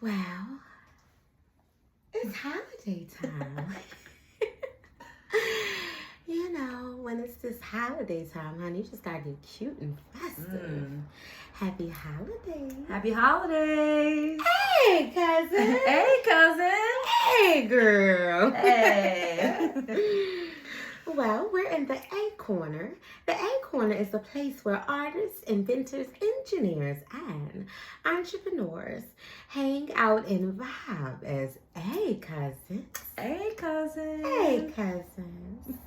Well, it's holiday time. You know, when it's this holiday time, honey, you just gotta get cute and festive. Happy holidays. Happy holidays. Hey, cousin. Hey, cousin. Hey, girl. Hey. Well, we're in the A Corner. The A Corner is the place where artists, inventors, engineers, and entrepreneurs hang out and vibe as A cousins. Hey, cousin. Hey, cousins.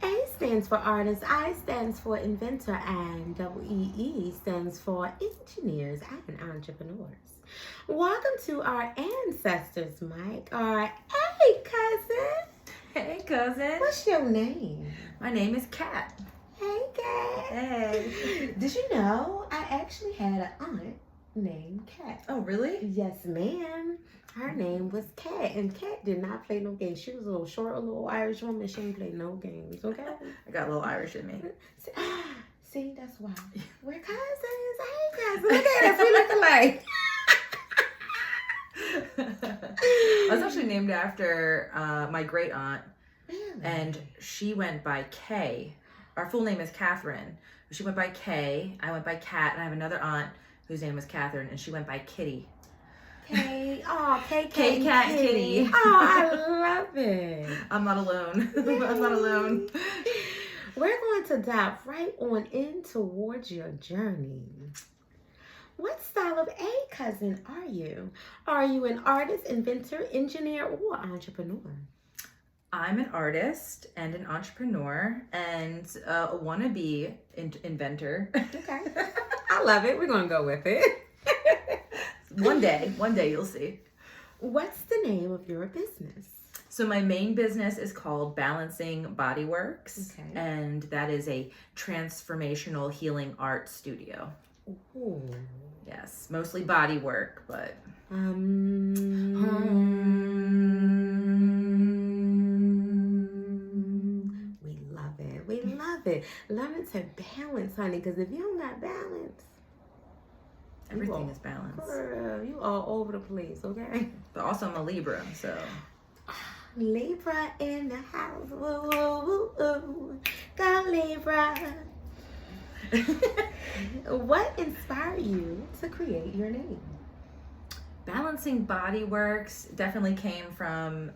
A stands for artists, I stands for inventor, and AIEE stands for engineers and entrepreneurs. Welcome to our ancestors, Mike. Our A cousin. Hey, cousin. What's your name? My name is Kat. Hey, Kat. Hey. Did you know I actually had an aunt named Kat? Oh, really? Yes, ma'am. Her name was Kat, and Kat did not play no games. She was a little short, a little Irish woman. She didn't play no games, okay? I got a little Irish in me. See, that's why. We're cousins. Hey, cousins. Look at us. We look alike. I was actually named after my great aunt, Really? and she went by Kay. Our full name is Catherine. She went by Kay. I went by Kat, and I have another aunt whose name was Catherine, and she went by Kitty. K. Oh, K. K, Cat, Kitty. Oh, I love it. I'm not alone. I'm not alone. We're going to dive right on in towards your journey. What style of A cousin are you? Are you an artist, inventor, engineer, or entrepreneur? I'm an artist and an entrepreneur and a wannabe inventor. Okay. I love it. We're going to go with it. One day you'll see. What's the name of your business? So my main business is called Balancing Bodyworks, Okay. and that is a transformational healing art studio. Ooh. Yes, mostly body work, but We love it. We love it. Learning to balance, honey, because if you don't got balance, everything is balanced. girl, you all over the place, okay? But also I'm a Libra, so Libra in the house. Woo, woo, woo, woo. Go Libra. What inspired you to create your name? Balancing Bodyworks definitely came from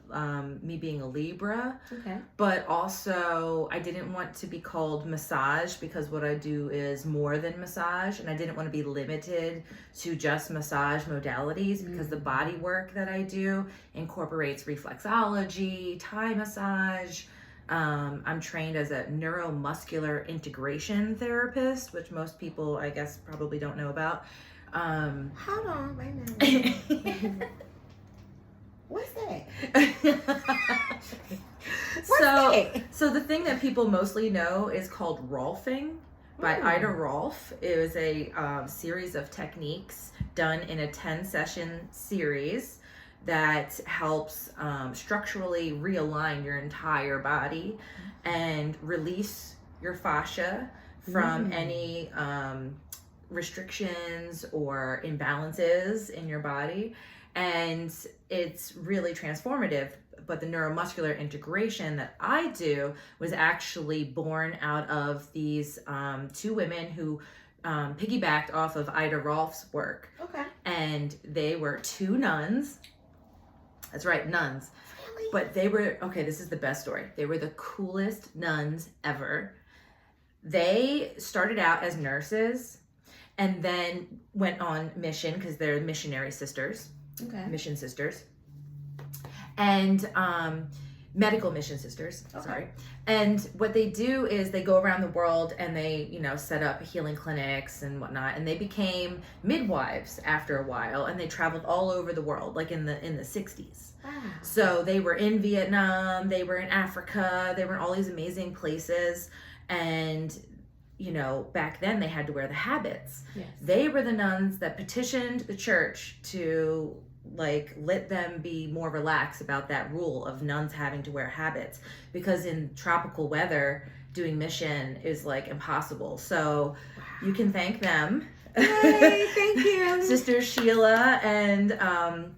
me being a Libra. Okay. But also, I didn't want to be called massage because what I do is more than massage, and I didn't want to be limited to just massage modalities because the body work that I do incorporates reflexology, Thai massage. I'm trained as a neuromuscular integration therapist, which most people, I guess, probably don't know about. Hold on, wait a minute. What's that? So the thing that people mostly know is called Rolfing by Ida Rolf. It was a series of techniques done in a 10-session series that helps structurally realign your entire body and release your fascia from any restrictions or imbalances in your body, and it's really transformative. But the neuromuscular integration that I do was actually born out of these two women who piggybacked off of Ida Rolf's work. Okay. And they were two nuns. That's right, nuns. Really? But they were, okay, this is the best story. They were the coolest nuns ever. They started out as nurses and then went on mission because they're missionary sisters, mission sisters, and medical mission sisters, sorry. And what they do is they go around the world and they, set up healing clinics and whatnot. And they became midwives after a while, and they traveled all over the world, like in the 60s. Wow. So they were in Vietnam, they were in Africa, they were in all these amazing places. And back then they had to wear the habits. Yes. They were the nuns that petitioned the church to let them be more relaxed about that rule of nuns having to wear habits, because in tropical weather doing mission is impossible. So you can thank them Yay, thank you. Sister Sheila and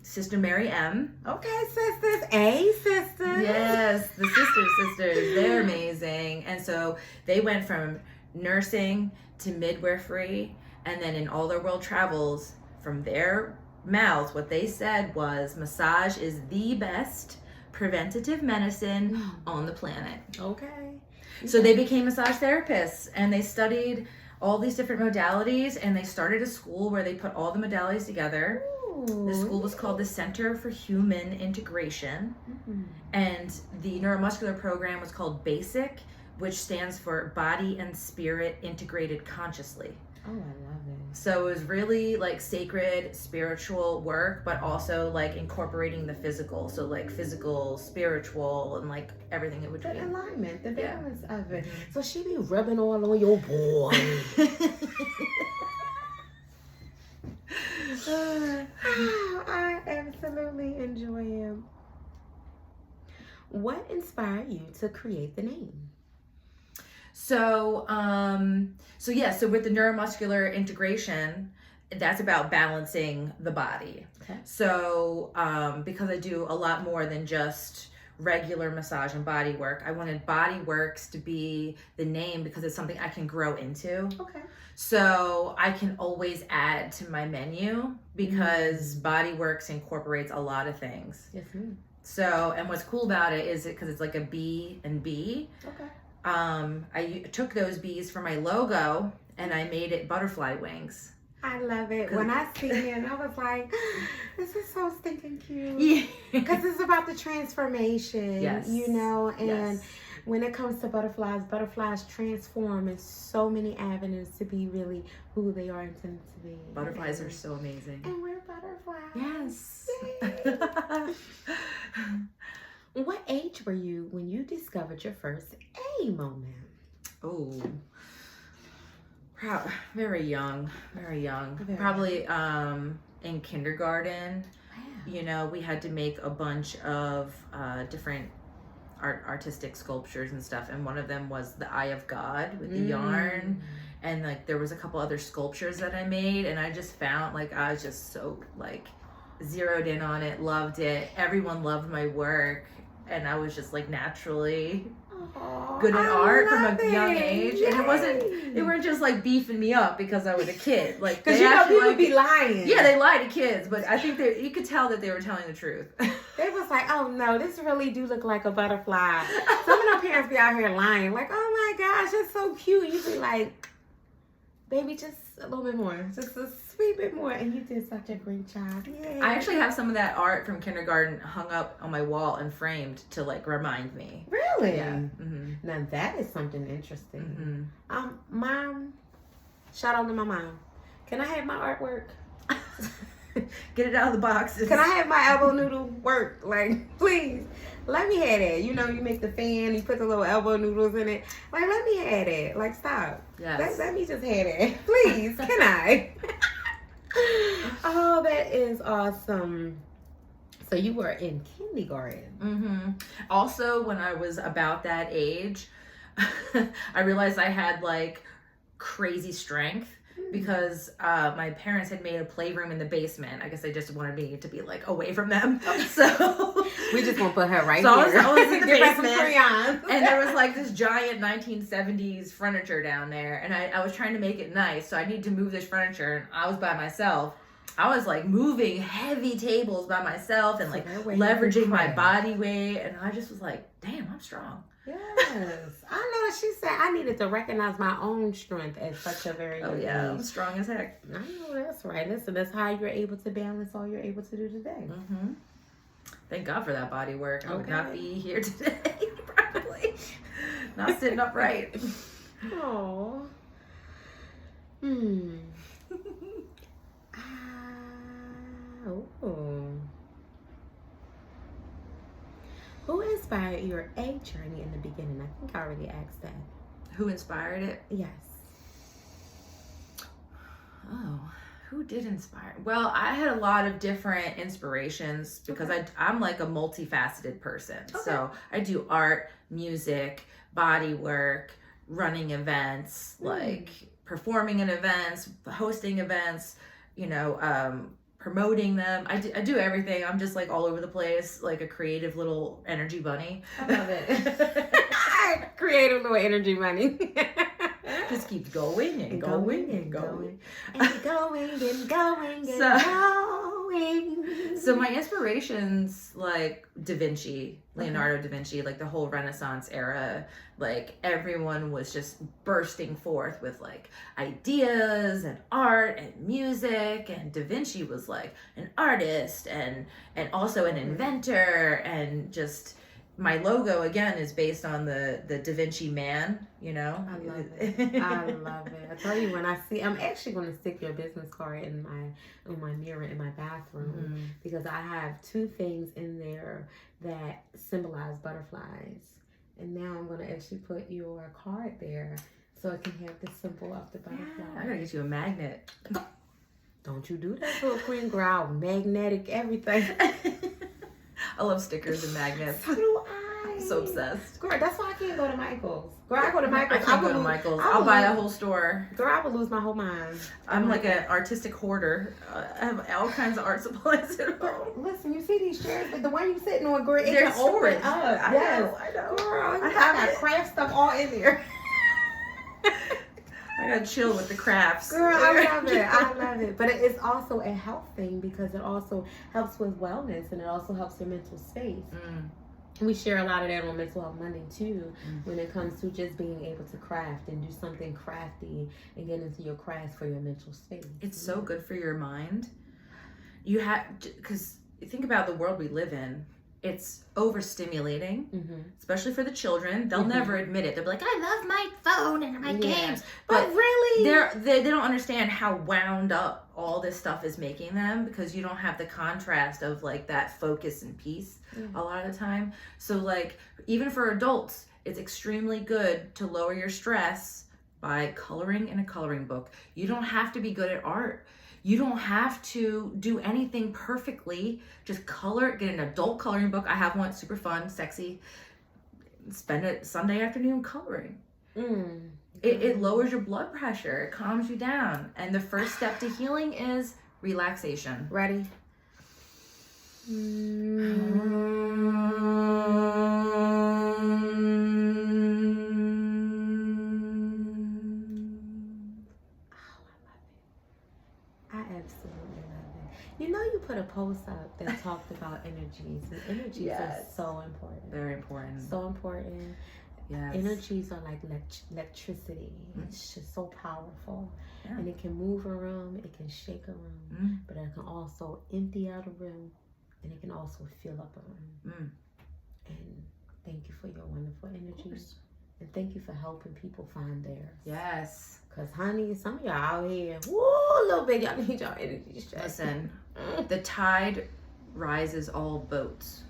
Sister Mary M. Okay, sisters. Hey, sisters. Yes, the sisters. They're amazing. And so they went from nursing to midwifery, and then in all their world travels, from their mouths, what they said was massage is the best preventative medicine on the planet. Okay. So they became massage therapists, and they studied all these different modalities, and they started a school where they put all the modalities together. The school was called the Center for Human Integration, and the neuromuscular program was called BASIC, which stands for Body and Spirit Integrated Consciously. Oh, I love it. So it was really like sacred spiritual work, but also like incorporating the physical. So like physical, spiritual, and like everything in The between. alignment, the balance of it. So she be rubbing all on your boy. I absolutely enjoy him. What inspired you to create the name? So with the neuromuscular integration, that's about balancing the body. Okay. So, because I do a lot more than just regular massage and body work, I wanted Body Works to be the name because it's something I can grow into. Okay. So I can always add to my menu because Body Works incorporates a lot of things. Yes, ma'am. So, and what's cool about it is because it's like a B and B. Okay. I took those bees for my logo and I made it butterfly wings. I love it. When I seen it, I was like, this is so stinking cute. Yeah. Because it's about the transformation, Yes. you know, and Yes. when it comes to butterflies transform in so many avenues to be really who they are intended to be. Butterflies are so amazing. And we're butterflies. Yes. Yay. What age were you when you discovered your first A moment? Oh, very young. Very Probably in kindergarten. Wow. You know, we had to make a bunch of different artistic sculptures and stuff, and one of them was the Eye of God with the yarn, and like there was a couple other sculptures that I made, and I just found like I was just so like zeroed in on it, loved it. Everyone loved my work, and I was just like naturally good at art from a young age. Yay. And they weren't just like beefing me up because I was a kid. Like, Because they you know actually, people like, be lying. yeah, they lie to kids, but I think you could tell that they were telling the truth. They was like, oh no, this really do look like a butterfly. Some of our parents be out here lying, like, oh my gosh, it's so cute. You be like, baby, just a little bit more, just a sweet bit more, and you did such a great job. Yay. I actually have some of that art from kindergarten hung up on my wall and framed to like remind me. Really? Yeah. Mm-hmm. Now that is something interesting. Mm-hmm. Mom, shout out to my mom. Can I have my artwork? Get it out of the boxes. Can I have my elbow noodle work? Like, please, let me have that. You know, you make the fan, you put the little elbow noodles in it. Like, let me have that. Like, stop. Yes. Let me just have that. Please, can I? Oh, that is awesome. So you were in kindergarten. Mm-hmm. Also, when I was about that age, I realized I had like crazy strength because my parents had made a playroom in the basement. I guess they just wanted me to be like away from them. So We just gonna put her right So here. I was in the Give her some basement, crayons. and there was like this giant 1970s furniture down there, and I was trying to make it nice, so I needed to move this furniture, and I was by myself. I was like moving heavy tables by myself and like leveraging my body weight, and I just was like, damn, I'm strong. Yes. I know that she said I needed to recognize my own strength at such a very young I'm age. strong as heck. I know that's right. Listen, that's how you're able to balance all you're able to do today. Mm-hmm. Thank God for that body work. I would not Okay. be here today, probably. Not sitting upright. Oh. Oh. Who inspired your A journey in the beginning? I think I already asked that. Who inspired it? Yes. Oh, who did inspire? Well, I had a lot of different inspirations because I'm like a multifaceted person. Okay. So I do art, music, body work, running events, like performing in events, hosting events, promoting them. I do everything. I'm just like all over the place, like a creative little energy bunny. I love it. Creative little energy bunny. Just keep going and going and going and going and going and going. So my inspirations, like Leonardo da Vinci, like the whole Renaissance era, like everyone was just bursting forth with like ideas and art and music, and Da Vinci was like an artist and also an inventor, and just my logo again is based on the Da Vinci man, I love it. I love it. I tell you, when I'm actually going to stick your business card in my mirror in my bathroom, because I have 2 things in there that symbolize butterflies. And now I'm going to actually put your card there so it can have the symbol of the butterfly. Yeah, I gotta get you a magnet. Don't you do that, little queen girl. Magnetic everything. I love stickers and magnets. So do I. I'm so obsessed. Girl, that's why I can't go to Michael's. Girl, I go to Michael's. I can't go to Michael's. I'll buy a whole store. Girl, I would lose my whole mind. I'm like an artistic hoarder. I have all kinds of art supplies at home. Listen, you see these chairs, but the one you sitting on, girl, it They're can open storage. up. I know. Girl, I I have got it. craft stuff all in there. I gotta chill with the crafts. Girl, I love it. I love it. But it's also a health thing, because it also helps with wellness, and it also helps your mental space. We share a lot of that on Mental Health Monday too, when it comes to just being able to craft and do something crafty and get into your crafts for your mental space. It's so good for your mind. You have, because think about the world we live in. It's overstimulating, especially for the children. They'll never admit it. They'll be like, I love my phone and my games. But really, they don't understand how wound up all this stuff is making them, because you don't have the contrast of like that focus and peace a lot of the time. So like, even for adults, it's extremely good to lower your stress by coloring in a coloring book. You don't have to be good at art. You don't have to do anything perfectly. Just color, get an adult coloring book. I have one, super fun, sexy. Spend a Sunday afternoon coloring. It lowers your blood pressure. It calms you down. And the first step to healing is relaxation. Ready? I absolutely love it. You know, you put a post up that talked about energies, and energies are so important. Very important. So important. Yes. Energies are like electricity. It's just so powerful. And it can move a room, it can shake a room, but it can also empty out a room, and it can also fill up a room. And thank you for your wonderful energies. And thank you for helping people find theirs. Yes. Because, honey, some of y'all out here, woo, a little bit, y'all need y'all energy straight. Listen, the tide rises all boats.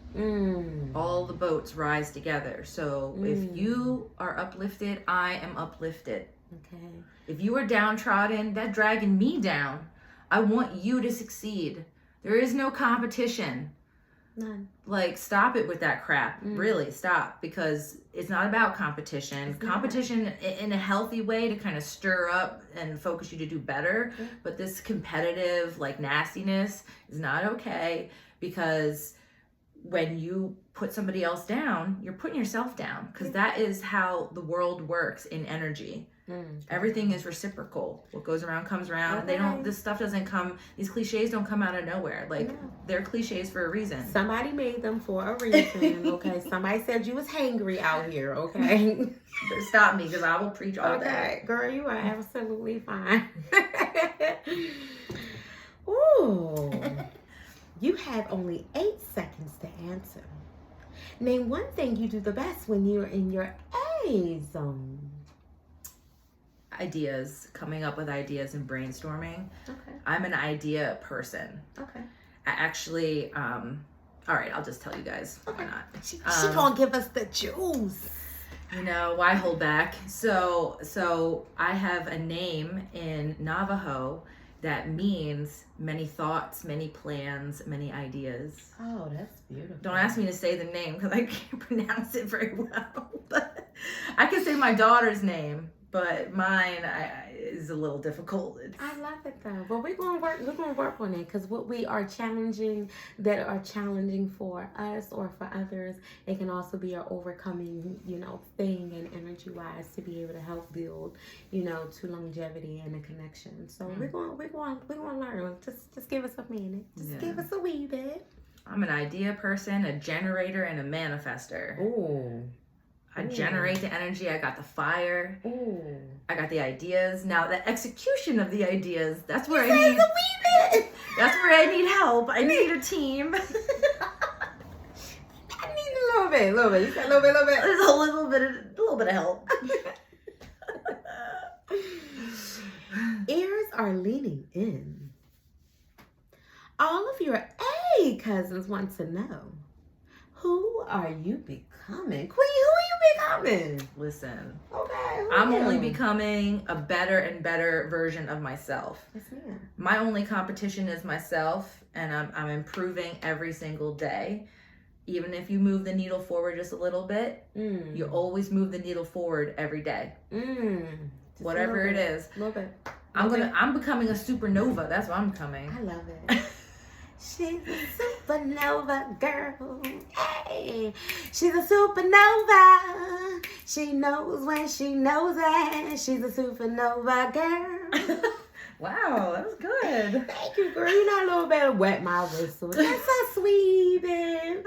All the boats rise together. So if you are uplifted, I am uplifted. Okay. If you are downtrodden, that's dragging me down. I want you to succeed. There is no competition. None. Like, stop it with that crap. Really, stop. Because it's not about competition. Competition in a healthy way to kind of stir up and focus you to do better. But this competitive, like, nastiness is not okay, because when you put somebody else down, you're putting yourself down, because that is how the world works in energy. Everything is reciprocal. What goes around comes around. This stuff doesn't come, these cliches don't come out of nowhere. Like, they're cliches for a reason. Somebody made them for a reason, okay? Somebody said you was hangry out here, okay? Stop me, because I will preach all day. Girl, you are absolutely fine. Ooh. You have only 8 seconds to answer. Name one thing you do the best when you're in your A zone. Ideas, coming up with ideas and brainstorming. Okay. I'm an idea person. Okay. I actually, all right, I'll just tell you guys. Why not? She gonna give us the juice. You know, why hold back? So I have a name in Navajo that means many thoughts, many plans, many ideas. Oh, that's beautiful. Don't ask me to say the name, because I can't pronounce it very well. But I can say my daughter's name. but mine is a little difficult. I love it though. But we're gonna work on it, because what we are challenging that are challenging for us or for others, it can also be an overcoming, thing and energy wise to be able to help build, to longevity and a connection. So we're gonna learn. Just give us a minute. Just give us a wee bit. I'm an idea person, a generator, and a manifester. Ooh. I generate the energy. I got the fire. Ooh. I got the ideas. Now the execution of the ideas, that's where that's where I need help. I need a team. I need a little bit. You said a little bit. There's a little bit of help. Ears are leaning in. All of your A cousins want to know, who are you becoming? Queen, who are you becoming? Listen. Okay. I'm only becoming a better and better version of myself. Yes, ma'am. My only competition is myself, and I'm improving every single day. Even if you move the needle forward just a little bit, you always move the needle forward every day. Whatever it is. A little bit. I'm becoming a supernova. That's what I'm becoming. I love it. She's a supernova girl. Hey, she's a supernova. She knows when she knows it. She's a supernova girl. Wow, that was good. Thank you, girl. You know, a little bit of wet my whistle. That's so sweet, babe.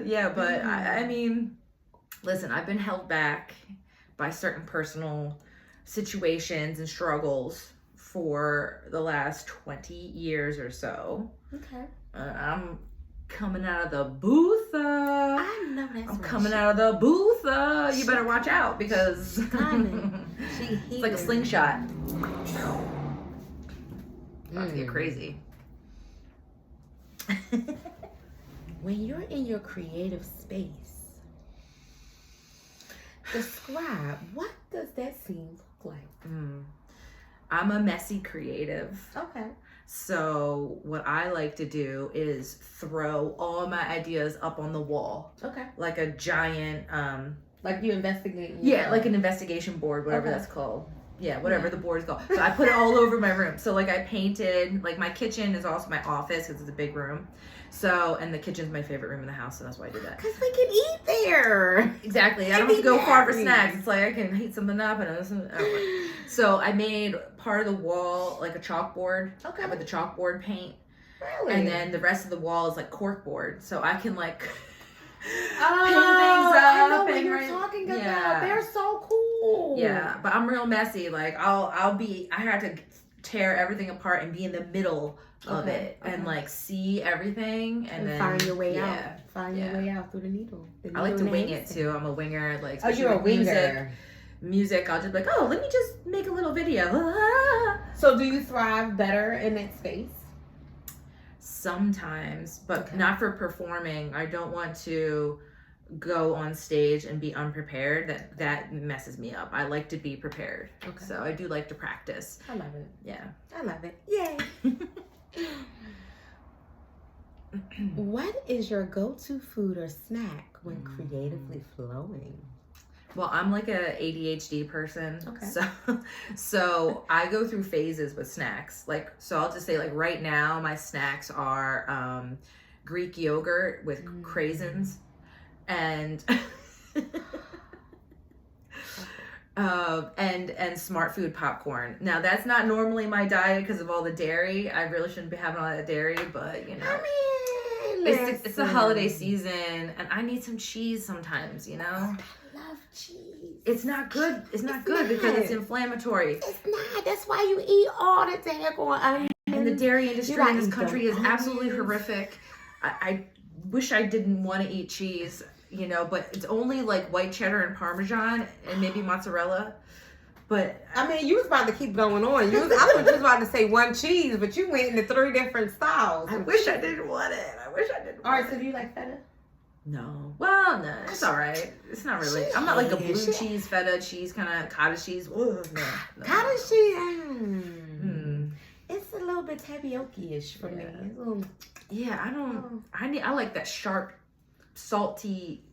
Yeah, but I mean, listen, I've been held back by certain personal situations and struggles for the last 20 years or so. Okay. I'm coming out of the booth. I know that's I'm coming out of the booth. You better watch out, because it's like a slingshot. About to get crazy. When you're in your creative space, describe, what does that scene look like? I'm a messy creative. Okay. So what I like to do is throw all my ideas up on the wall. Okay. Like a giant like you investigate. Yeah, like an investigation board, whatever that's called. Yeah, whatever the board is called. So I put it all over my room. So like I painted, like my kitchen is also my office because it's a big room. So, and the kitchen's my favorite room in the house, so that's why I did that. Because we can eat there. Exactly. I don't have to go far for snacks. It's like I can heat something up and so I made part of the wall like a chalkboard. Okay. With the chalkboard paint. Really? And then the rest of the wall is like corkboard. So I can like pin things up. I know what you're talking about. Yeah. They're so cool. Yeah, but I'm real messy. Like I have to tear everything apart and be in the middle of it and like see everything and then find your way out. Find your way out through the needle. I like to wing it too. I'm a winger. Like, you're a winger. Music, I'll just be like, oh, let me just make a little video. So do you thrive better in that space? Sometimes, but not for performing. I don't want to go on stage and be unprepared. That messes me up. I like to be prepared. Okay. So I do like to practice. I love it. Yeah. I love it. Yay. What is your go-to food or snack when creatively flowing? Well, I'm like a ADHD person. Okay. So I go through phases with snacks. Like, so I'll just say like right now my snacks are Greek yogurt with craisins and and Smart Food popcorn. Now that's not normally my diet because of all the dairy. I really shouldn't be having all that dairy, but you know. I mean, it's the holiday season and I need some cheese sometimes, you know? I love cheese. It's not good. It's not good because it's inflammatory. It's not. That's why you eat all the daggone onions. And the dairy industry in this country is absolutely horrific. I wish I didn't want to eat cheese, you know, but it's only like white cheddar and Parmesan and maybe mozzarella. But I mean, you was about to keep going on. I thought you was about to say one cheese, but you went into 3 different styles. I wish I didn't want it. All right, so do you like feta? No. Well, no, it's all right. It's not really. I'm not like a blue cheese, feta cheese, kind of cottage cheese. Ugh, no. Cottage cheese. It's a little bit tapioca-ish for me. Yeah, I don't. I like that sharp, salty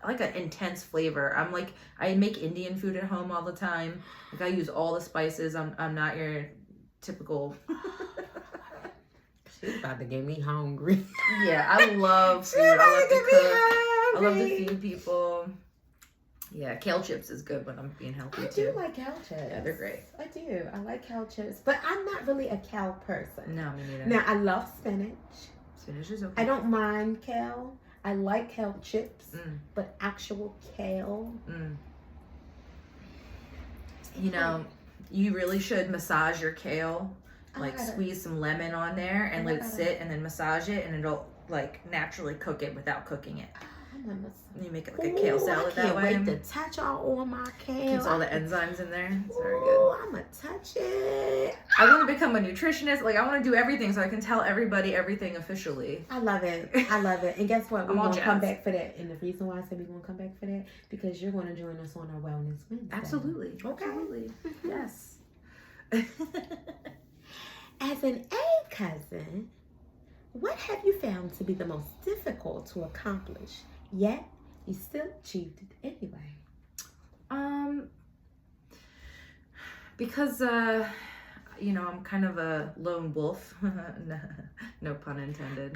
like an intense flavor. I make Indian food at home all the time. Like I use all the spices. I'm not your typical. She's about to get me hungry. Yeah, I love food. I love to cook. I love to feed people. Yeah, kale chips is good when I'm being healthy too. I do like kale chips. Yeah, they're great. I do. I like kale chips, but I'm not really a kale person. No, me neither. Now I love spinach. Spinach is okay. I don't mind kale. I like kale chips, but actual kale. You know, you really should massage your kale. Like squeeze some lemon on there and let it sit and then massage it, and it'll like naturally cook it without cooking it. You make it like a kale salad that way. I can't wait to touch all my kale. Keeps all the enzymes in there. It's very good. Oh, I'm gonna touch it. I want to become a nutritionist. Like I want to do everything so I can tell everybody everything officially. I love it. I love it. And guess what? We're gonna come jazzed. back for that. And the reason why I said we're gonna come back for that because you're gonna join us on our Wellness Wednesday. Absolutely. Okay. Absolutely. Yes. As an A cousin, what have you found to be the most difficult to accomplish? Yet you still achieved it anyway. Because you know, I'm kind of a lone wolf. No pun intended.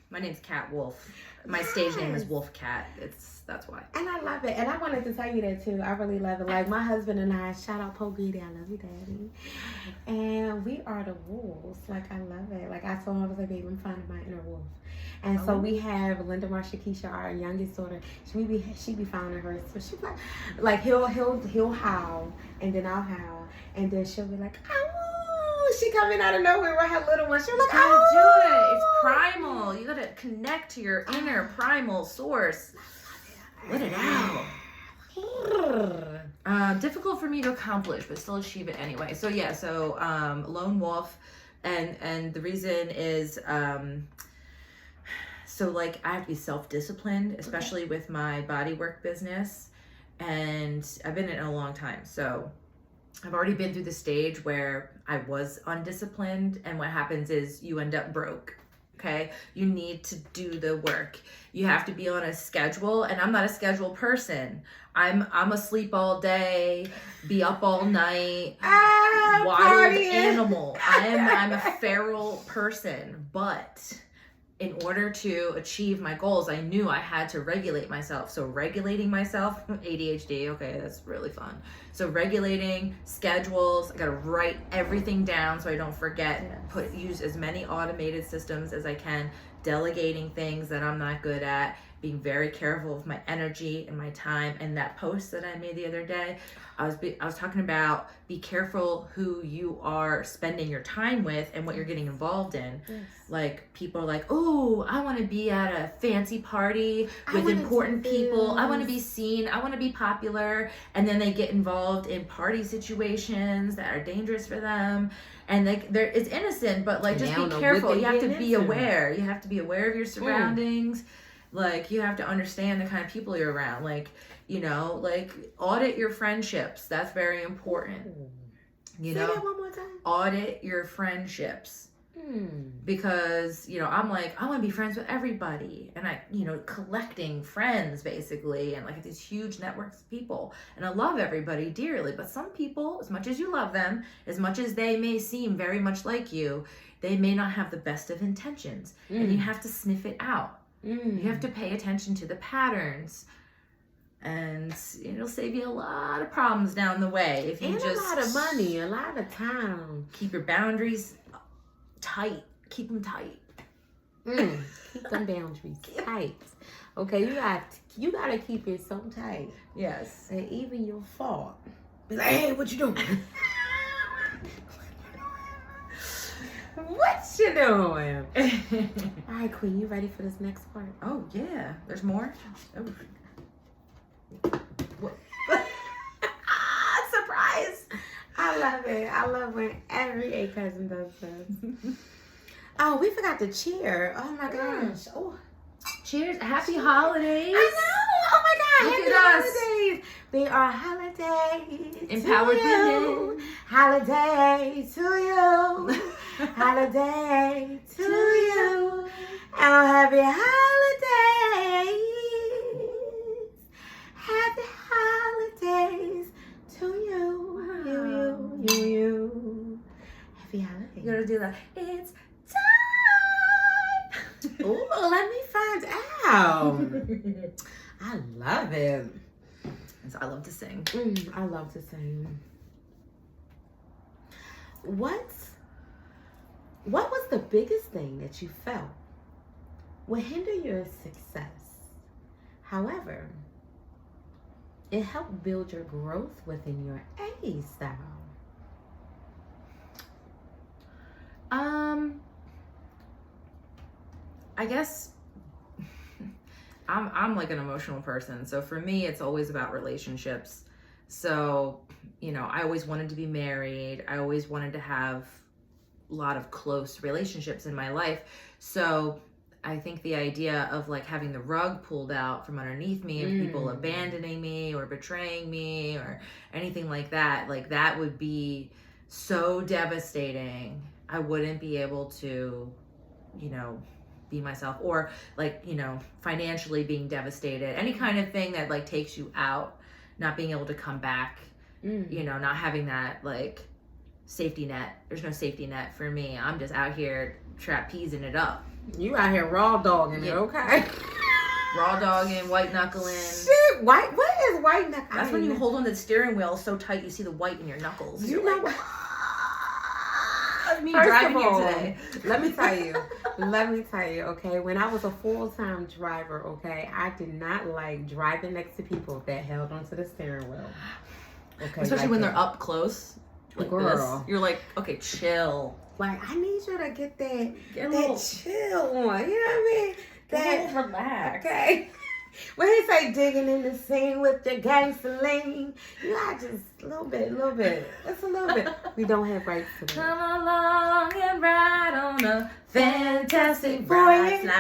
My name's Cat Wolf. My stage name is Wolf Cat. That's why. And I love it. And I wanted to tell you that too. I really love it. Like my husband and I, shout out Poe Greedy, I love you, Daddy. And we are the wolves. Like I love it. Like I told him, I was like, babe, I'm finding my inner wolf. And so we have Linda Marsha Keisha, our youngest daughter. She be finding hers. So she's like he'll howl, and then I'll howl, and then she'll be like, oh, she coming out of nowhere with her little one. She'll like, oh, do it. It's primal. You gotta connect to your inner primal source. Let it out. Difficult for me to accomplish, but still achieve it anyway. So yeah, lone wolf, and the reason is so like I have to be self-disciplined, especially with my bodywork business, and I've been in it a long time. So I've already been through the stage where I was undisciplined, and what happens is you end up broke. Okay, you need to do the work. You have to be on a schedule, and I'm not a schedule person. I'm asleep all day, be up all night, wild animal. I'm a feral person, but in order to achieve my goals, I knew I had to regulate myself. So regulating myself, ADHD, okay, that's really fun. So regulating schedules, I gotta write everything down so I don't forget, use as many automated systems as I can, delegating things that I'm not good at, being very careful with my energy and my time. And that post that I made the other day, I was talking about be careful who you are spending your time with and what you're getting involved in. Yes. Like people are like, oh, I want to be at a fancy party with important people. I want to be seen. I want to be popular. And then they get involved in party situations that are dangerous for them. And like it's innocent, but like just be careful. You have to be aware. You have to be aware of your surroundings. Like you have to understand the kind of people you're around. Like, you know, like audit your friendships. That's very important. You know, say that one more time. Audit your friendships. Because, you know, I'm like, I want to be friends with everybody. And I, you know, collecting friends basically, and like these huge networks of people. And I love everybody dearly. But some people, as much as you love them, as much as they may seem very much like you, they may not have the best of intentions. And you have to sniff it out. You have to pay attention to the patterns. And it'll save you a lot of problems down the way if you a lot of money, a lot of time. Keep your boundaries tight. Keep them tight. Keep them boundaries tight. Okay, you gotta keep it so tight. Yes. And even your fault. Be like, hey, what you doing? What you doing? All right, Queen, you ready for this next part? Oh yeah, there's more. Oh. Surprise! I love it. I love when every A cousin does this. Oh, we forgot to cheer. Oh my gosh. Oh, cheers! Happy holidays! I know. Oh my God! Look Happy at us. holidays! They are holidays. Empowered to you. women. Holiday to you. Holiday to you. And happy holidays. Happy holidays to you. You. Happy holidays. You gotta do that. It's time. Ooh, let me find out. I love it. So I love to sing. I love to sing. What was the biggest thing that you felt would hinder your success? However, it helped build your growth within your A style. I guess I'm like an emotional person. So for me, it's always about relationships. So, I always wanted to be married. I always wanted to have a lot of close relationships in my life. So I think the idea of like having the rug pulled out from underneath me and people abandoning me or betraying me or anything like that would be so devastating. I wouldn't be able to, be myself, or financially being devastated, any kind of thing that like takes you out, not being able to come back, not having that like safety net. There's no safety net for me. I'm just out here trapezing it up. You out here raw dogging it, okay? Raw dogging, white knuckling. Shit, what is white knuckling? That's when you hold on the steering wheel so tight you see the white in your knuckles. You know what? That's me First driving of all, here today. Let me tell you, okay, when I was a full-time driver, okay, I did not like driving next to people that held onto the steering wheel. Okay, especially when they're up close. Like girl. This. You're like, okay, chill. Like, I need you to get that little, chill on. You know what I mean? Relax. Okay. When he say digging in the scene with the gangster lean, you got just a little bit. Just a little bit. We don't have rights to that. Come along and ride on a fantastic ride. Slide.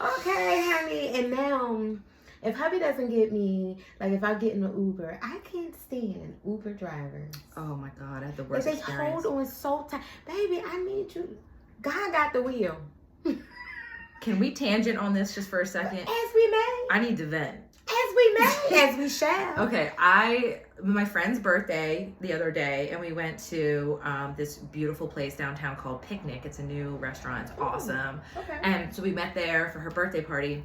Okay, honey. And now, if hubby doesn't get me, like if I get in an Uber, I can't stand Uber drivers. Oh my God, I had the worst They experience. hold on so tight. Baby, I need you. God got the wheel. Can we tangent on this just for a second? As we may. I need to vent. As we may. As we shall. Okay, my friend's birthday the other day, and we went to this beautiful place downtown called Picnic. It's a new restaurant. It's awesome. Okay. And so we met there for her birthday party.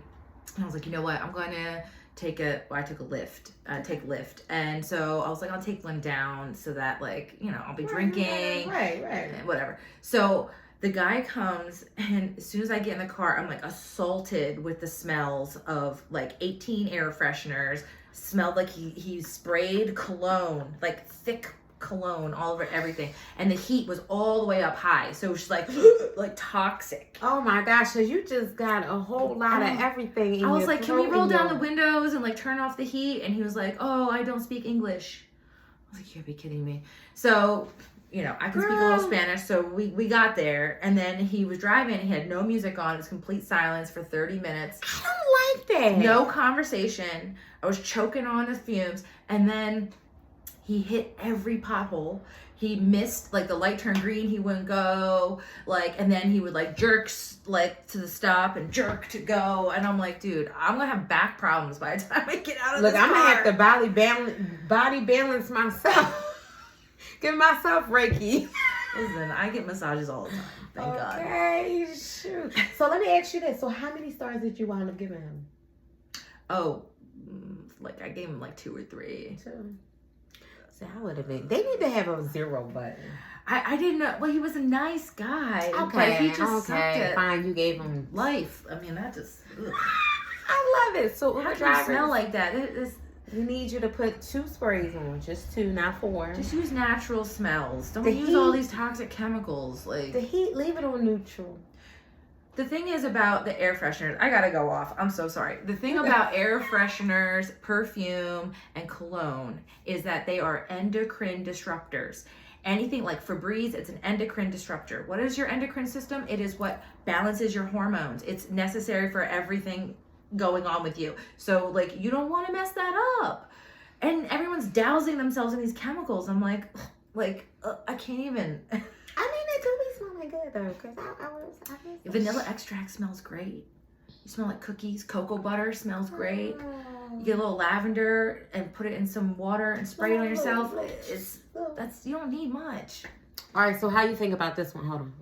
And I was like, you know what? I'm going to take a Lyft. And so I was like, I'll take one down so that I'll be drinking. Right. Whatever. So the guy comes, and as soon as I get in the car, I'm like assaulted with the smells of like 18 air fresheners. Smelled like he sprayed cologne, like thick cologne all over everything. And the heat was all the way up high. So it was like toxic. Oh my gosh, so you just got a whole lot of everything in I was your like, can throat we roll and down your- the windows and like turn off the heat? And he was like, oh, I don't speak English. I was like, you'd be kidding me. So, I can speak a little Spanish. So we got there, and then he was driving. He had no music on. It was complete silence for 30 minutes. I don't like that. No conversation. I was choking on the fumes. And then he hit every pothole. He missed, like the light turned green, he wouldn't go. And then he would jerk to the stop and jerk to go. And I'm like, dude, I'm gonna have back problems by the time I get out of this car. I'm gonna have to body balance myself. Give myself Reiki. Listen, I get massages all the time. Thank God. Okay, shoot. So let me ask you this. So how many stars did you wind up giving him? Oh, I gave him 2 or 3. 2. See, I would have been. They need to have a 0 button. I didn't know. Well, he was a nice guy. Okay, but he just sucked at fine. You gave him life. I mean, that just. Ugh. I love it. So How Uber do you drivers, smell like that? we need you to put 2 sprays on, just 2, not 4. Just use natural smells. Don't The use all heat- these toxic chemicals. The heat, leave it on neutral. The thing is about the air fresheners, I gotta go off. I'm so sorry. The thing about air fresheners, perfume, and cologne is that they are endocrine disruptors. Anything like Febreze, it's an endocrine disruptor. What is your endocrine system? It is what balances your hormones. It's necessary for everything going on with you. So like you don't want to mess that up. And everyone's dousing themselves in these chemicals. I'm like I can't even. I mean, it do be smelling good though, because I was Vanilla extract smells great. You smell like cookies. Cocoa butter smells great. You get a little lavender and put it in some water and spray it on yourself. You don't need much. All right, so how you think about this one? Hold on.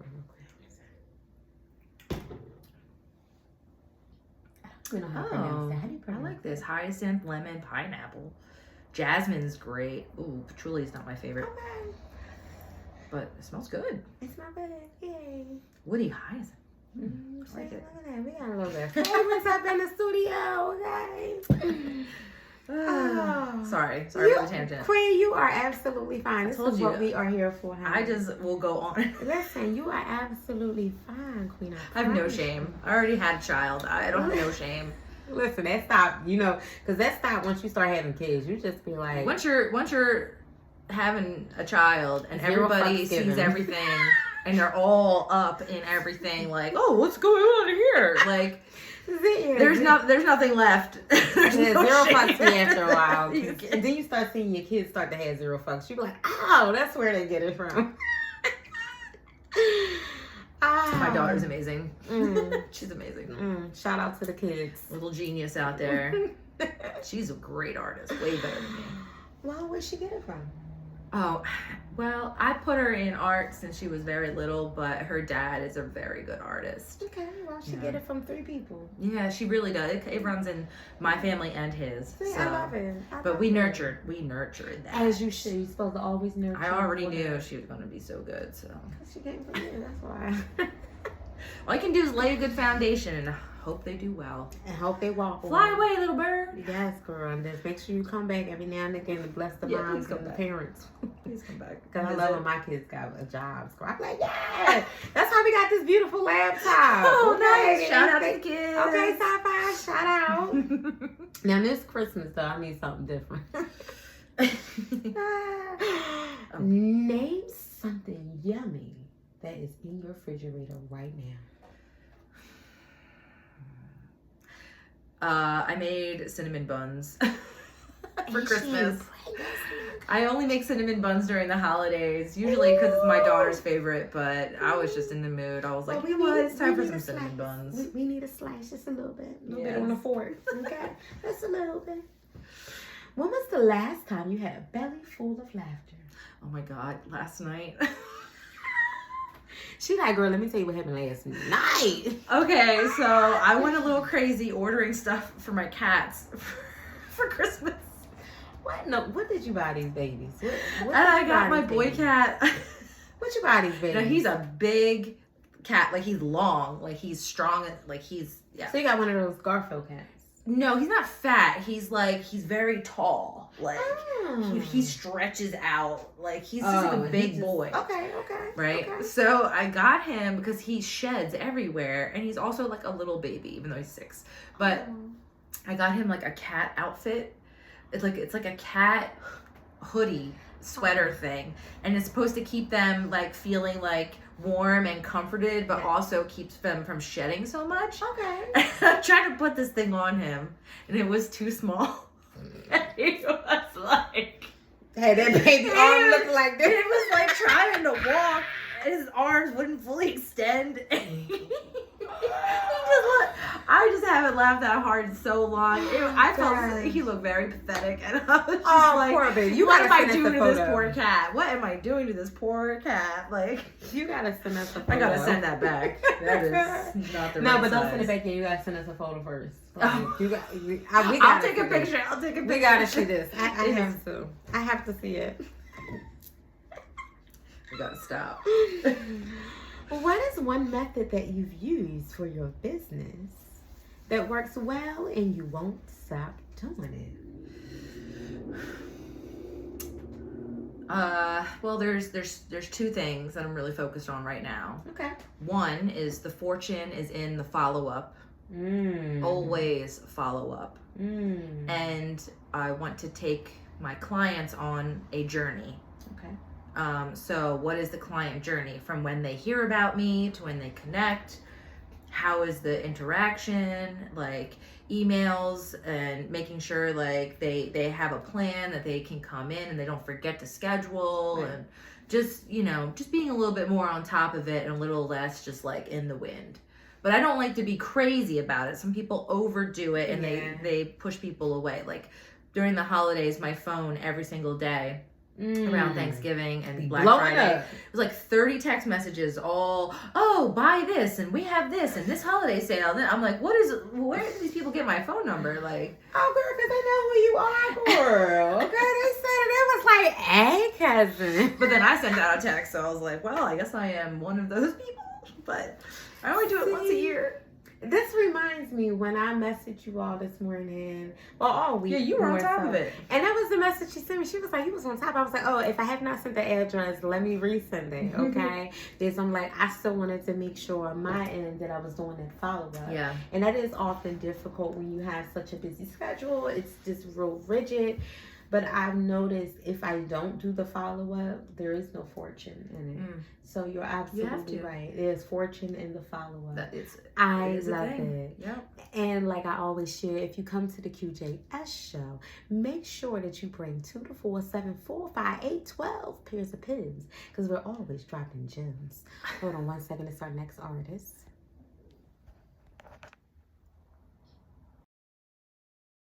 I don't know how to pronounce that. How do you I pronounce like this. Hyacinth, lemon, pineapple. Jasmine's great. Ooh, patchouli is not my favorite. Okay. But it smells good. It's not bad. Yay. Woody hyacinth. I like it. Look at that. We got a little bit of fragrance up in the studio, okay? Sorry for the tangent. Queen, you are absolutely fine. This is what we are here for. Honey. I just will go on. Listen, you are absolutely fine, Queen. I have no shame. I already had a child. I don't have no shame. Listen, that stopped, because that stopped once you start having kids. You just be like... Once you're having a child and everybody sees everything and they're all up in everything, like, oh, what's going on here? Like, there's nothing left. There's no zero shame. fucks me after a while. And then you start seeing your kids start to have zero fucks. You be like, oh, that's where they get it from. My daughter's amazing. She's amazing. Shout out to the kids. Little genius out there. She's a great artist. Way better than me. Well, where'd she get it from? Oh, well, I put her in art since she was very little, but her dad is a very good artist. Okay, well, she get it from 3 people. Yeah, she really does. It runs in my family and his. See, so. I love it. But we nurtured that. As you should. You're supposed to always nurture. I already knew she was going to be so good, so. Because she came from you, that's why. All I can do is lay a good foundation and hope they do well. And hope they walk Fly away, little bird. Yes, girl. And just make sure you come back every now and again to bless the moms and the parents. Please come back. Because I love when my kids got a job. So I'm like, yeah. That's how we got this beautiful laptop. Oh, okay. nice. Shout out to the kids. Okay, sci-fi. Shout out. Now, this Christmas, though, I need something different. Name something yummy that is in your refrigerator right now. I made cinnamon buns for Christmas. I only make cinnamon buns during the holidays, usually because it's my daughter's favorite, but I was just in the mood. I was like, you know what, it's time for some cinnamon buns. We need a slice, just a little bit. A little bit on the fork, okay? Just a little bit. When was the last time you had a belly full of laughter? Oh my God, last night. She like, girl, let me tell you what happened last night. Okay, so I went a little crazy ordering stuff for my cats for Christmas. What? No, what did you buy these babies? What and I got my boy cat. What you buy these babies? No, he's a big cat. Like, he's long. Like, he's strong. Like, he's, yeah. So you got one of those Garfield cats? No, he's not fat. He's very tall. Like, he stretches out. Like, he's just like a big boy. Okay. Right? Okay. So I got him because he sheds everywhere. And he's also like a little baby, even though he's 6. But I got him like a cat outfit. It's like a cat hoodie sweater thing. And it's supposed to keep them like feeling like warm and comforted, but also keeps them from shedding so much. Okay. I tried to put this thing on him, and it was too small. And he was like, hey, that baby arm looked like this. It was like trying to walk, and his arms wouldn't fully extend. I just haven't laughed that hard in so long. I felt he looked very pathetic, and I was just like, poor baby. What am I doing to this poor cat? What am I doing to this poor cat? Like, you gotta send us a photo. I gotta send that back. That is not the right but don't size. send it back yet. You gotta send us a photo first. Oh. I'll take a picture. We gotta see this. I have to. I have to see it. We gotta stop. What is one method that you've used for your business that works well and you won't stop doing it? Well, there's 2 things that I'm really focused on right now. Okay. One is the fortune is in the follow-up. Always follow up. And I want to take my clients on a journey. Okay. So what is the client journey from when they hear about me to when they connect? how is the interaction, like emails, and making sure like they have a plan that they can come in and they don't forget to schedule, Right. and just, you know, just being a little bit more on top of it and a little less just like in the wind. But I don't like to be crazy about it. Some people overdo it and Yeah. they push people away. Like during the holidays, my phone every single day around Thanksgiving and Black Blowing Friday, up. it was like 30 text messages all, oh, buy this and we have this and this holiday sale. Then I'm like, where did these people get my phone number? Like, Oh, girl, because they know who you are, girl. Okay, they said it was like, hey, cousin. but then I sent out a text, so I was like, well, I guess I am one of those people. But I only do it once a year. This reminds me when I messaged you all this morning, well, all week. Yeah, you were on top of it. And that was the message she sent me. She was like, you was on top. I was like, oh, if I have not sent the address, let me resend it, okay? Because I'm like, I still wanted to make sure on my end that I was doing that follow-up. Yeah. And that is often difficult when you have such a busy schedule. It's just real rigid. But I've noticed if I don't do the follow-up, there is no fortune in it. So you're absolutely right. There's fortune in the follow-up. I love it. Yep. And like I always share, if you come to the QJS show, make sure that you bring 2 to 4, 7, 4, 5, 8, 12 pairs of pins, because we're always dropping gems. Hold on one second, it's our next artist.